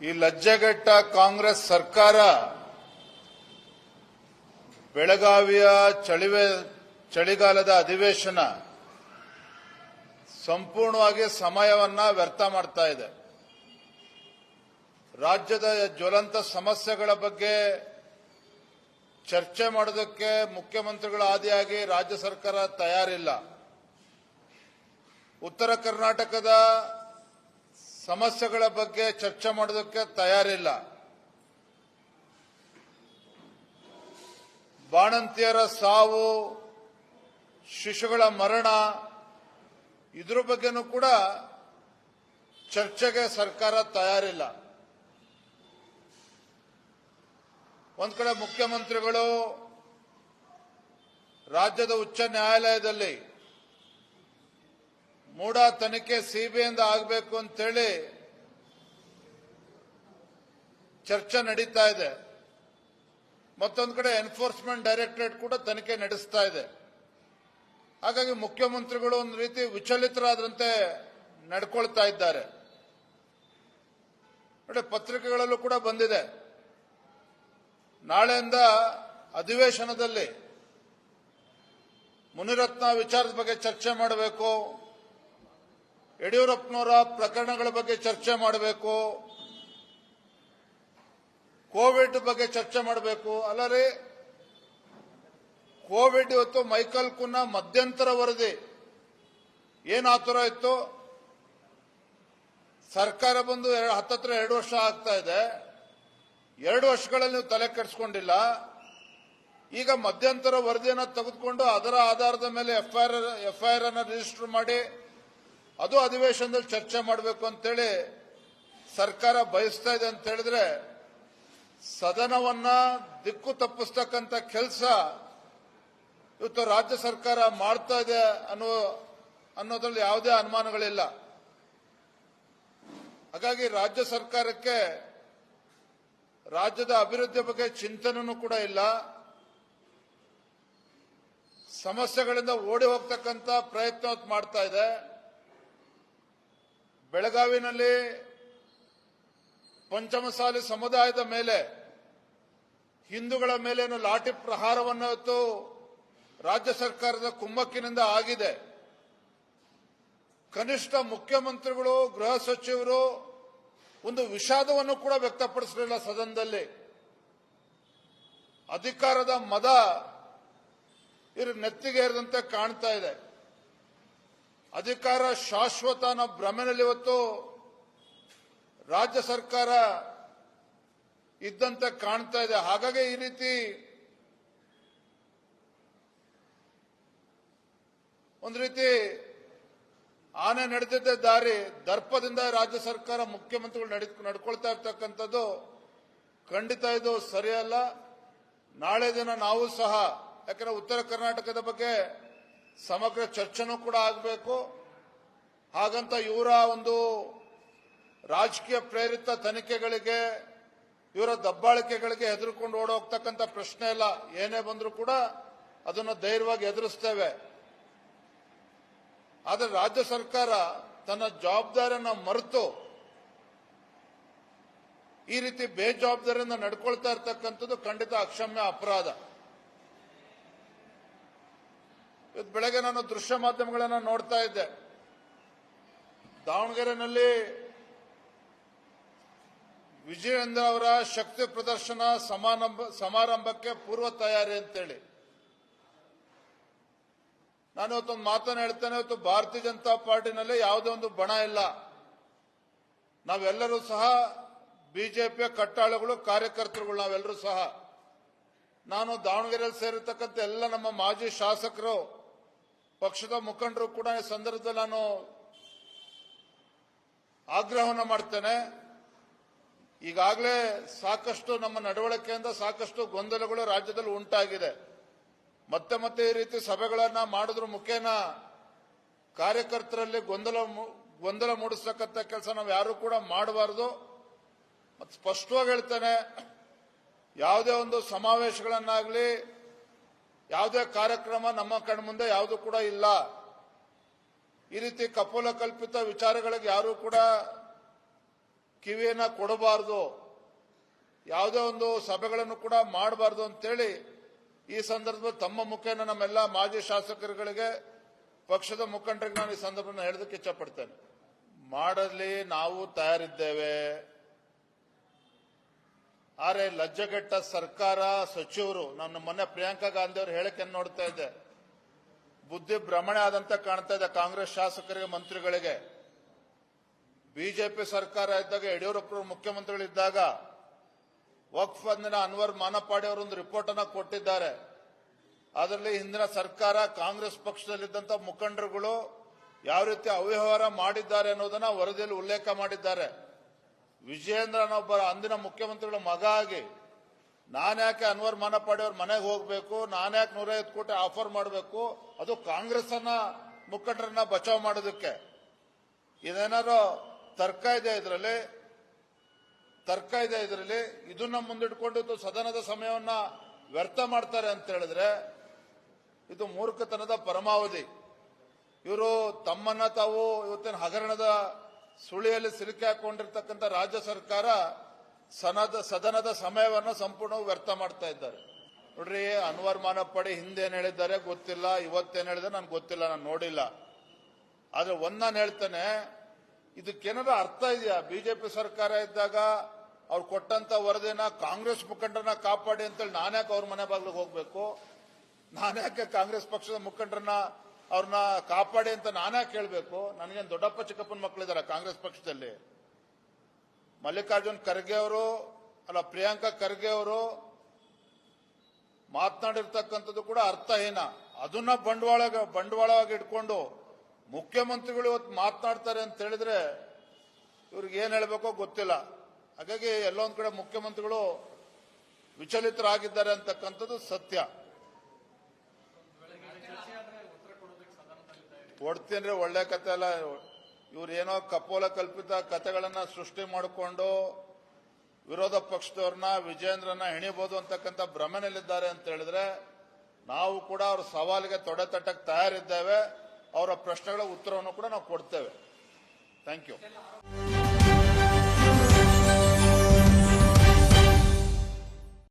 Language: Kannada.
ಈ ಲಜ್ಜೆಗೆಟ್ಟ ಕಾಂಗ್ರೆಸ್ ಸರ್ಕಾರ ಬೆಳಗಾವಿಯ ಚಳಿಗಾಲದ ಅಧಿವೇಶನ ಸಂಪೂರ್ಣವಾಗಿ ಸಮಯವನ್ನ ವ್ಯರ್ಥ ಮಾಡ್ತಾ ಇದೆ. ರಾಜ್ಯದ ಜ್ವಲಂತ ಸಮಸ್ಯೆಗಳ ಬಗ್ಗೆ ಚರ್ಚೆ ಮಾಡೋದಕ್ಕೆ ಮುಖ್ಯಮಂತ್ರಿಗಳ ಆದಿಯಾಗಿ ರಾಜ್ಯ ಸರ್ಕಾರ ತಯಾರಿಲ್ಲ. ಉತ್ತರ ಕರ್ನಾಟಕದ ಸಮಸ್ಯೆಗಳ ಬಗ್ಗೆ ಚರ್ಚೆ ಮಾಡೋದಕ್ಕೆ ತಯಾರಿಲ್ಲ. ಬಾಣಂತಿಯರ ಸಾವು, ಶಿಶುಗಳ ಮರಣ, ಇದ್ರ ಬಗ್ಗೆನೂ ಕೂಡ ಚರ್ಚೆಗೆ ಸರ್ಕಾರ ತಯಾರಿಲ್ಲ. ಒಂದ್ ಕಡೆ ಮುಖ್ಯಮಂತ್ರಿಗಳು ರಾಜ್ಯದ ಉಚ್ಚ ನ್ಯಾಯಾಲಯದಲ್ಲಿ ಮೂಢ ತನಿಖೆ ಸಿಬಿಐಯಿಂದ ಆಗಬೇಕು ಅಂತೇಳಿ ಚರ್ಚೆ ನಡೀತಾ ಇದೆ. ಮತ್ತೊಂದು ಕಡೆ ಎನ್ಫೋರ್ಸ್ಮೆಂಟ್ ಡೈರೆಕ್ಟರೇಟ್ ಕೂಡ ತನಿಖೆ ನಡೆಸ್ತಾ ಇದೆ. ಹಾಗಾಗಿ ಮುಖ್ಯಮಂತ್ರಿಗಳು ಒಂದು ರೀತಿ ವಿಚಲಿತರಾದಂತೆ ನಡ್ಕೊಳ್ತಾ ಇದ್ದಾರೆ. ನೋಡಿ, ಪತ್ರಿಕೆಗಳಲ್ಲೂ ಕೂಡ ಬಂದಿದೆ. ನಾಳೆಯಿಂದ ಅಧಿವೇಶನದಲ್ಲಿ ಮುನಿರತ್ನ ವಿಚಾರದ ಬಗ್ಗೆ ಚರ್ಚೆ ಮಾಡಬೇಕು, ಯಡಿಯೂರಪ್ಪನವರ ಪ್ರಕರಣಗಳ ಬಗ್ಗೆ ಚರ್ಚೆ ಮಾಡಬೇಕು, ಕೋವಿಡ್ ಬಗ್ಗೆ ಚರ್ಚೆ ಮಾಡಬೇಕು. ಅಲ್ಲರಿ, ಕೋವಿಡ್ ಇವತ್ತು ಮೈಕಲ್ ಕುನ್ನ ಮಧ್ಯಂತರ ವರದಿ ಏನು ಆತುರ ಇತ್ತು. ಸರ್ಕಾರ ಬಂದು ಹತ್ತತ್ರ 2 ವರ್ಷ ಆಗ್ತಾ ಇದೆ. 2 ವರ್ಷಗಳಲ್ಲಿ ನೀವು ತಲೆ ಕೆಡಿಸ್ಕೊಂಡಿಲ್ಲ. ಈಗ ಮಧ್ಯಂತರ ವರದಿಯನ್ನು ತೆಗೆದುಕೊಂಡು ಅದರ ಆಧಾರದ ಮೇಲೆ ಎಫ್ಐಆರ್ ಅನ್ನು ರಿಜಿಸ್ಟರ್ ಮಾಡಿ ಅದು ಅಧಿವೇಶನದಲ್ಲಿ ಚರ್ಚೆ ಮಾಡಬೇಕು ಅಂತೇಳಿ ಸರ್ಕಾರ ಬಯಸ್ತಾ ಇದೆ ಅಂತ ಹೇಳಿದ್ರೆ, ಸದನವನ್ನ ದಿಕ್ಕು ತಪ್ಪಿಸ್ತಕ್ಕಂಥ ಕೆಲಸ ಇವತ್ತು ರಾಜ್ಯ ಸರ್ಕಾರ ಮಾಡ್ತಾ ಇದೆ ಅನ್ನೋದ್ರಲ್ಲಿ ಯಾವುದೇ ಅನುಮಾನಗಳಿಲ್ಲ. ಹಾಗಾಗಿ ರಾಜ್ಯ ಸರ್ಕಾರಕ್ಕೆ ರಾಜ್ಯದ ಅಭಿವೃದ್ಧಿ ಬಗ್ಗೆ ಚಿಂತನೆನೂ ಕೂಡ ಇಲ್ಲ. ಸಮಸ್ಯೆಗಳಿಂದ ಓಡಿ ಹೋಗ್ತಕ್ಕಂಥ ಪ್ರಯತ್ನ ಮಾಡ್ತಾ ಇದೆ. ಬೆಳಗಾವಿನಲ್ಲಿ ಪಂಚಮಸಾಲಿ ಸಮುದಾಯದ ಮೇಲೆ, ಹಿಂದೂಗಳ ಮೇಲೇನು ಲಾಠಿ ಪ್ರಹಾರವನ್ನು ಇವತ್ತು ರಾಜ್ಯ ಸರ್ಕಾರದ ಕುಮ್ಮಕ್ಕಿನಿಂದ ಆಗಿದೆ. ಕನಿಷ್ಠ ಮುಖ್ಯಮಂತ್ರಿಗಳು, ಗೃಹ ಸಚಿವರು ಒಂದು ವಿಷಾದವನ್ನು ಕೂಡ ವ್ಯಕ್ತಪಡಿಸಲಿಲ್ಲ ಸದನದಲ್ಲಿ. ಅಧಿಕಾರದ ಮದ ಇವರು ನೆತ್ತಿಗೆ ಏರಿದಂತೆ ಕಾಣ್ತಾ ಇದೆ. ಅಧಿಕಾರ ಶಾಶ್ವತ ಅನ್ನೋ ಭ್ರಮೆನಲ್ಲಿ ಇವತ್ತು ರಾಜ್ಯ ಸರ್ಕಾರ ಇದ್ದಂತೆ ಕಾಣ್ತಾ ಇದೆ. ಹಾಗಾಗಿ ಈ ರೀತಿ ಒಂದು ರೀತಿ ಆನೆ ನಡೆದಿದ್ದ ದಾರಿ ದರ್ಪದಿಂದ ರಾಜ್ಯ ಸರ್ಕಾರ ಮುಖ್ಯಮಂತ್ರಿಗಳು ನಡ್ಕೊಳ್ತಾ ಇರ್ತಕ್ಕಂಥದ್ದು ಖಂಡಿತ ಇದು ಸರಿಯಲ್ಲ. ನಾಳೆ ದಿನ ನಾವು ಸಹ, ಯಾಕಂದ್ರೆ ಉತ್ತರ ಕರ್ನಾಟಕದ ಬಗ್ಗೆ ಸಮಗ್ರ ಚರ್ಚೆನೂ ಕೂಡ ಆಗಬೇಕು. ಹಾಗಂತ ಇವರ ಒಂದು ರಾಜಕೀಯ ಪ್ರೇರಿತ ತನಿಖೆಗಳಿಗೆ, ಇವರ ದಬ್ಬಾಳಿಕೆಗಳಿಗೆ ಹೆದರ್ಕೊಂಡು ಓಡೋಗ್ತಕ್ಕಂಥ ಪ್ರಶ್ನೆ ಇಲ್ಲ. ಏನೇ ಬಂದರೂ ಕೂಡ ಅದನ್ನು ಧೈರ್ಯವಾಗಿ ಎದುರಿಸ್ತೇವೆ. ಆದರೆ ರಾಜ್ಯ ಸರ್ಕಾರ ತನ್ನ ಜವಾಬ್ದಾರಿಯನ್ನು ಮರೆತು ಈ ರೀತಿ ಬೇಜವಾಬ್ದಾರಿಯಿಂದ ನಡ್ಕೊಳ್ತಾ ಇರ್ತಕ್ಕಂಥದ್ದು ಖಂಡಿತ ಅಕ್ಷಮ್ಯ ಅಪರಾಧ. ಇವತ್ತು ಬೆಳಗ್ಗೆ ನಾನು ದೃಶ್ಯ ಮಾಧ್ಯಮಗಳನ್ನು ನೋಡ್ತಾ ಇದ್ದೆ. ದಾವಣಗೆರೆಯಲ್ಲಿ ವಿಜಯೇಂದ್ರ ಅವರ ಶಕ್ತಿ ಪ್ರದರ್ಶನ ಸಮಾರಂಭಕ್ಕೆ ಪೂರ್ವ ತಯಾರಿ ಅಂತೇಳಿ ನಾನು ಇವತ್ತೊಂದು ಮಾತನ್ನು ಹೇಳ್ತೇನೆ. ಇವತ್ತು ಭಾರತೀಯ ಜನತಾ ಪಾರ್ಟಿನಲ್ಲಿ ಯಾವುದೇ ಒಂದು ಬಣ ಇಲ್ಲ. ನಾವೆಲ್ಲರೂ ಸಹ ಬಿಜೆಪಿಯ ಕಟ್ಟಾಳುಗಳು, ಕಾರ್ಯಕರ್ತರುಗಳು ನಾವೆಲ್ಲರೂ ಸಹ. ನಾನು ದಾವಣಗೆರೆಯಲ್ಲಿ ಸೇರಿರ್ತಕ್ಕಂಥ ಎಲ್ಲ ನಮ್ಮ ಮಾಜಿ ಶಾಸಕರು, ಪಕ್ಷದ ಮುಖಂಡರು ಕೂಡ ಈ ಸಂದರ್ಭದಲ್ಲಿ ನಾನು ಆಗ್ರಹವನ್ನು ಮಾಡ್ತೇನೆ. ಈಗಾಗಲೇ ಸಾಕಷ್ಟು ನಮ್ಮ ನಡವಳಿಕೆಯಿಂದ ಸಾಕಷ್ಟು ಗೊಂದಲಗಳು ರಾಜ್ಯದಲ್ಲಿ ಉಂಟಾಗಿದೆ. ಮತ್ತೆ ಮತ್ತೆ ಈ ರೀತಿ ಸಭೆಗಳನ್ನ ಮಾಡೋದ್ರ ಮುಖೇನ ಕಾರ್ಯಕರ್ತರಲ್ಲಿ ಗೊಂದಲ ಮೂಡಿಸ್ತಕ್ಕಂಥ ಕೆಲಸ ನಾವು ಯಾರು ಕೂಡ ಮಾಡಬಾರದು. ಮತ್ತೆ ಸ್ಪಷ್ಟವಾಗಿ ಹೇಳ್ತೇನೆ, ಯಾವುದೇ ಒಂದು ಸಮಾವೇಶಗಳನ್ನಾಗಲಿ, ಯಾವುದೇ ಕಾರ್ಯಕ್ರಮ ನಮ್ಮ ಕಣ್ಮುಂದೆ ಯಾವುದು ಕೂಡ ಇಲ್ಲ. ಈ ರೀತಿ ಕಪೋಲ ಕಲ್ಪಿತ ವಿಚಾರಗಳಿಗೆ ಯಾರು ಕೂಡ ಕಿವಿಯನ್ನ ಕೊಡಬಾರ್ದು, ಯಾವುದೇ ಒಂದು ಸಭೆಗಳನ್ನು ಕೂಡ ಮಾಡಬಾರ್ದು ಅಂತೇಳಿ ಈ ಸಂದರ್ಭದಲ್ಲಿ ತಮ್ಮ ಮುಖೇನ ನಮ್ಮೆಲ್ಲ ಮಾಜಿ ಶಾಸಕರುಗಳಿಗೆ, ಪಕ್ಷದ ಮುಖಂಡರಿಗೆ ನಾನು ಈ ಸಂದರ್ಭದಲ್ಲಿ ಹೇಳೋದಕ್ಕೆ ಇಚ್ಛಪಡ್ತೇನೆ. ಮಾಡಲಿ ನಾವು ತಯಾರಿದ್ದೇವೆ. ಆದರೆ ಲಜ್ಜೆಗೆಟ್ಟ ಸರ್ಕಾರ, ಸಚಿವರು, ನನ್ನ ಮೊನ್ನೆ ಪ್ರಿಯಾಂಕಾ ಗಾಂಧಿ ಅವರು ಹೇಳಿಕೆಯನ್ನು ನೋಡ್ತಾ ಇದ್ದೆ, ಬುದ್ಧಿ ಭ್ರಮಣೆ ಆದಂತೆ ಕಾಣ್ತಾ ಇದೆ ಕಾಂಗ್ರೆಸ್ ಶಾಸಕರಿಗೆ, ಮಂತ್ರಿಗಳಿಗೆ. ಬಿಜೆಪಿ ಸರ್ಕಾರ ಇದ್ದಾಗ, ಯಡಿಯೂರಪ್ಪರು ಮುಖ್ಯಮಂತ್ರಿಗಳಿದ್ದಾಗ ವಕ್ಫ್ ಅಂದಿನ ಅನ್ವರ್ ಮಾನಪಾಡಿ ಅವರು ಒಂದು ರಿಪೋರ್ಟ್ ಅನ್ನು ಕೊಟ್ಟಿದ್ದಾರೆ. ಅದರಲ್ಲಿ ಹಿಂದಿನ ಸರ್ಕಾರ, ಕಾಂಗ್ರೆಸ್ ಪಕ್ಷದಲ್ಲಿದ್ದಂಥ ಮುಖಂಡರುಗಳು ಯಾವ ರೀತಿ ಅವ್ಯವಹಾರ ಮಾಡಿದ್ದಾರೆ ಅನ್ನೋದನ್ನ ವರದಿಯಲ್ಲಿ ಉಲ್ಲೇಖ ಮಾಡಿದ್ದಾರೆ. ವಿಜಯೇಂದ್ರನೊಬ್ಬ ಅಂದಿನ ಮುಖ್ಯಮಂತ್ರಿಗಳ ಮಗ ಆಗಿ ನಾನ್ಯಾಕೆ ಅನ್ವರ್ ಮಾನಪಾಡಿ ಅವ್ರ ಮನೆಗೆ ಹೋಗಬೇಕು, ನಾನ್ಯಾಕೆ 150 ಕೋಟಿ ಆಫರ್ ಮಾಡಬೇಕು, ಅದು ಕಾಂಗ್ರೆಸ್ ಮುಖಂಡರನ್ನ ಬಚಾವ್ ಮಾಡೋದಕ್ಕೆ? ಇದೇನಾದ್ರು ತರ್ಕ ಇದೆ ಇದರಲ್ಲಿ? ಇದನ್ನ ಮುಂದಿಟ್ಕೊಂಡು ಸದನದ ಸಮಯವನ್ನ ವ್ಯರ್ಥ ಮಾಡ್ತಾರೆ ಅಂತ ಹೇಳಿದ್ರೆ ಇದು ಮೂರ್ಖತನದ ಪರಮಾವಧಿ. ಇವರು ತಮ್ಮನ್ನ ತಾವು ಇವತ್ತಿನ ಹಗರಣದ ಸುಳಿಯಲ್ಲಿ ಸಿಲುಕಿ ಹಾಕೊಂಡಿರ್ತಕ್ಕಂಥ ರಾಜ್ಯ ಸರ್ಕಾರ ಸದನದ ಸಮಯವನ್ನು ಸಂಪೂರ್ಣವಾಗಿ ವ್ಯರ್ಥ ಮಾಡ್ತಾ ಇದ್ದಾರೆ. ನೋಡ್ರಿ, ಅನ್ವರ್ ಮಾನಪಾಡಿ ಹಿಂದೇನ್ ಹೇಳಿದ್ದಾರೆ ಗೊತ್ತಿಲ್ಲ, ಇವತ್ತೇನ್ ಹೇಳಿದ್ರೆ ನನ್ಗೆ ಗೊತ್ತಿಲ್ಲ, ನಾನು ನೋಡಿಲ್ಲ. ಆದ್ರೆ ನಾನು ಹೇಳ್ತೇನೆ, ಇದಕ್ಕೇನಾದ್ರು ಅರ್ಥ ಇದೆಯಾ? ಬಿಜೆಪಿ ಸರ್ಕಾರ ಇದ್ದಾಗ ಅವ್ರು ಕೊಟ್ಟಂತ ವರದಿನ ಕಾಂಗ್ರೆಸ್ ಮುಖಂಡರನ್ನ ಕಾಪಾಡಿ ಅಂತೇಳಿ ನಾನ್ಯಾಕೆ ಅವ್ರ ಮನೆ ಬಾಗಿಲಿಗೆ ಹೋಗ್ಬೇಕು? ನಾನ್ಯಾಕೆ ಕಾಂಗ್ರೆಸ್ ಪಕ್ಷದ ಮುಖಂಡರನ್ನ ಅವ್ರನ್ನ ಕಾಪಾಡಿ ಅಂತ ನಾನ್ಯಾಕೆ ಕೇಳಬೇಕು? ನನಗೇನು ದೊಡ್ಡಪ್ಪ ಚಿಕ್ಕಪ್ಪನ ಮಕ್ಕಳಿದಾರ ಕಾಂಗ್ರೆಸ್ ಪಕ್ಷದಲ್ಲಿ? ಮಲ್ಲಿಕಾರ್ಜುನ್ ಖರ್ಗೆ ಅವರು, ಪ್ರಿಯಾಂಕಾ ಖರ್ಗೆ ಅವರು ಮಾತನಾಡಿರ್ತಕ್ಕಂಥದ್ದು ಕೂಡ ಅರ್ಥಹೀನ. ಅದನ್ನ ಬಂಡವಾಳವಾಗಿ ಇಟ್ಕೊಂಡು ಮುಖ್ಯಮಂತ್ರಿಗಳು ಇವತ್ತು ಮಾತನಾಡ್ತಾರೆ ಅಂತ ಹೇಳಿದ್ರೆ ಇವ್ರಿಗೆ ಏನ್ ಹೇಳ್ಬೇಕೋ ಗೊತ್ತಿಲ್ಲ. ಹಾಗಾಗಿ ಎಲ್ಲೊಂದ್ ಕಡೆ ಮುಖ್ಯಮಂತ್ರಿಗಳು ವಿಚಲಿತರಾಗಿದ್ದಾರೆ ಅಂತಕ್ಕಂಥದ್ದು ಸತ್ಯ. ಕೊಡ್ತೀನಿ, ಒಳ್ಳೆ ಕತೆ ಅಲ್ಲ. ಇವ್ರೇನೋ ಕಪೋಲ ಕಲ್ಪಿತ ಕತೆಗಳನ್ನ ಸೃಷ್ಟಿ ಮಾಡಿಕೊಂಡು ವಿರೋಧ ಪಕ್ಷದವ್ರನ್ನ, ವಿಜೇಂದ್ರನ ಹೆಣಿಬಹುದು ಅಂತಕ್ಕಂಥ ಭ್ರಮೆನಲ್ಲಿದ್ದಾರೆ ಅಂತ ಹೇಳಿದ್ರೆ ನಾವು ಕೂಡ ಅವ್ರ ಸವಾಲಿಗೆ ತೊಡೆ ತಟ್ಟಕ್ಕೆ ತಯಾರಿದ್ದೇವೆ. ಅವರ ಪ್ರಶ್ನೆಗಳ ಉತ್ತರವನ್ನು ಕೂಡ ನಾವು ಕೊಡ್ತೇವೆ. Thank you.